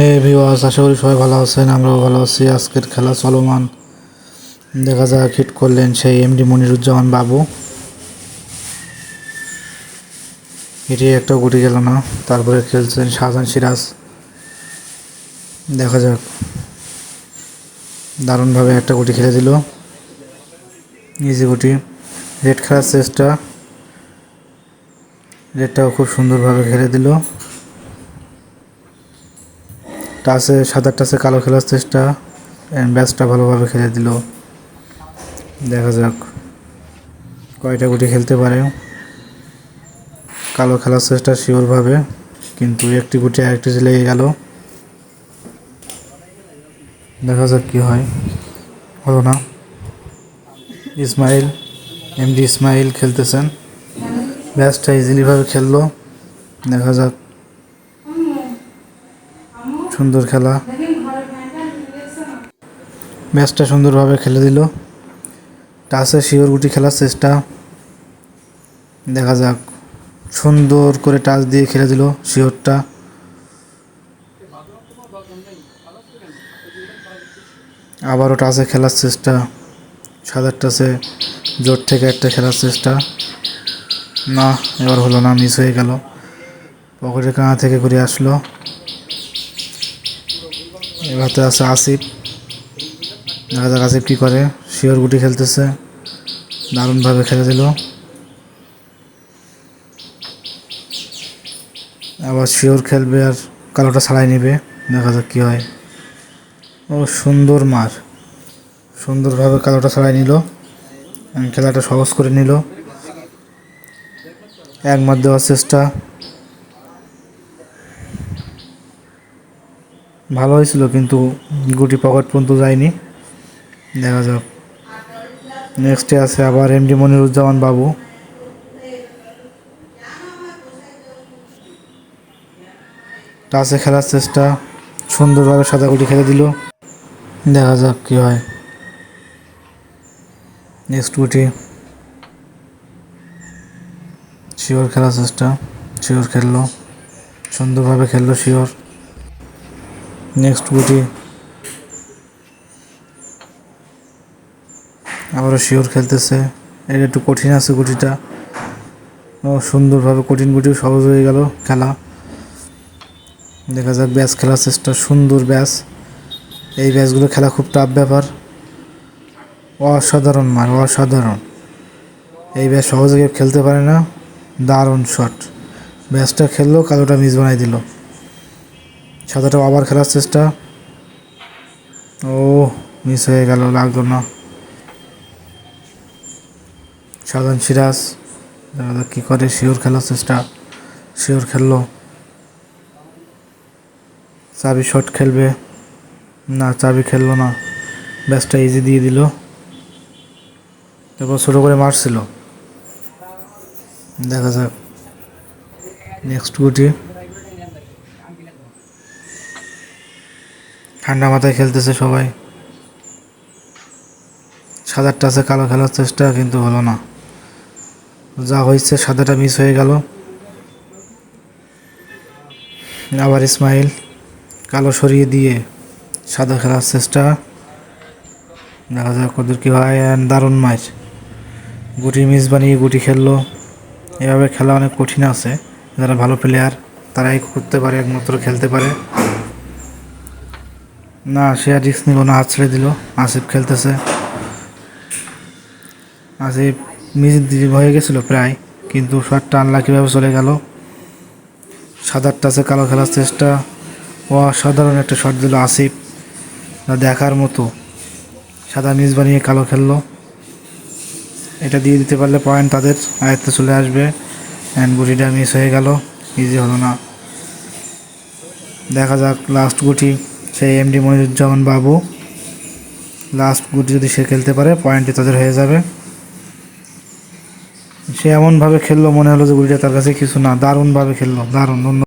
হে viewers, আশা করি সবাই ভালো আছেন। আমরাও ভালো আছি। আজকের খেলা চলমান, দেখা যাক হিট করলেন সেই এমডি মনিরুজ্জামান বাবু। হিটে একটা গুটি গেল না, তারপরে খেলছেন শাহজাহান সিরাজ। দেখা যাক, দারুণভাবে একটা গুটি খেলে দিল, ইজি গুটি। রেড খেলার চেষ্টা, রেডটাও খুব সুন্দরভাবে খেলে দিল। টাচে সাদা টাচে কালো খেলার চেষ্টা, ব্যাসটা ভালোভাবে খেলে দিল। দেখা যাক কয়টা গুটি খেলতে পারে। কালো খেলার চেষ্টা শিওরভাবে, কিন্তু একটি গুটি আরেকটি লেগে গেল। দেখা যাক কি হয়। হলো না। ইসমাইল, এমডি ইসমাইল খেলতেছেন, ব্যাসটা ইজিলিভাবে খেললো। দেখা যাক, সুন্দর খেলা, ম্যাচটা সুন্দরভাবে খেলে দিল। টাচে শিওর গুটি খেলার চেষ্টা, দেখা যাক, সুন্দর করে টাচ দিয়ে খেলে দিল শিওরটা। আবারও টাচে খেলার চেষ্টা, সাদার টাচে জোর থেকে একটা খেলার চেষ্টা, না এবার হলো না, মিস হয়ে গেল। পকেটের কানা থেকে ঘুরে আসলো। এবারতে আছে আসিফ, দেখা যাক আসিফ কী করে। শিওর গুটি খেলতেছে, দারুণভাবে খেলে দিল। আবার শিওর খেলবে আর কালোটা ছাড়াই নেবে, দেখা যাক কী হয়। ও সুন্দর মার, সুন্দরভাবে কালোটা ছাড়াই নিল, খেলাটা সহজ করে নিল। এক মার দেওয়ার চেষ্টা, ভালো হয়েছিল কিন্তু গুটি পকেট পর্যন্ত যায়নি। দেখা যাক, নেক্সটে আছে আবার এমডি মনিরুজ্জামান বাবু। টাচে খেলার চেষ্টা, সুন্দরভাবে সাদা গুটি খেলে দিল। দেখা যাক কী হয়। নেক্সট গুটি, শিওর খেলার চেষ্টা, শিওর খেললো, সুন্দরভাবে খেললো শিওর। নেক্সট গুটি, আবারও শিওর খেলতেছে। এটা একটু কঠিন আছে গুটিটা, ও সুন্দরভাবে কঠিন গুটিও সহজ হয়ে গেল খেলা। দেখা যাক ব্যাস খেলার চেষ্টা, সুন্দর ব্যাস। এই ব্যাসগুলো খেলা খুব টাফ ব্যাপার। অসাধারণ মার, অসাধারণ। এই ব্যাস সহজে কেউ খেলতে পারে না, দারুণ শট। ব্যাসটা খেললো, কালোটা মিস বানাই দিল। সাদাটা আবার খেলার চেষ্টা, ও মিস হয়ে গেল, লাগলো না। শাহজাহান সিরাজ, দেখা যাক কী করে। শিওর খেলার চেষ্টা, শিওর খেললো। চাবি শট খেলবে, না চাবি খেললো না, ব্যাসটা ইজি দিয়ে দিল। এরপর ছোটো করে মারছিল। দেখা যাক নেক্সট গুটি, ঠান্ডা মাথায় খেলতেছে সবাই। সাদার টাচে কালো খেলার চেষ্টা, কিন্তু হলো না। যা হয়েছে, সাদাটা মিস হয়ে গেল। আবার ইসমাইল কালো সরিয়ে দিয়ে সাদা খেলার চেষ্টা, দেখা যাক কত কী হয়। দারুণ ম্যাচ, গুটি মিস বানিয়ে গুটি খেললো। এভাবে খেলা অনেক কঠিন আছে, যারা ভালো প্লেয়ার তারাই করতে পারে, একমাত্র খেলতে পারে। না সে আর রিস্ক নিল না, হাত ছেড়ে দিল। আসিফ খেলতেছে, আসিফ মিস হয়ে গেছিল প্রায়, কিন্তু শটটা আনলাকিভাবে চলে গেল। সাদার টাচে কালো খেলার চেষ্টা, অসাধারণ একটা শট দিল আসিফ, দেখার মতো। সাদা মিস বানিয়ে কালো খেললো। এটা দিয়ে দিতে পারলে পয়েন্ট তাদের আয়ত্তে চলে আসবে। অ্যান্ড গুটিটা মিস হয়ে গেল, ইজি হলো না। দেখা যাক লাস্ট গুটি, সেই এমডি মনিরুজ্জামান বাবু। লাস্ট গুটি যদি সে খেলতে পারে, পয়েন্টটি তাদের হয়ে যাবে। সে এমনভাবে খেললো, মনে হলো যে গুটিটা তার কাছে কিছু না, দারুণভাবে খেললো, দারুণ।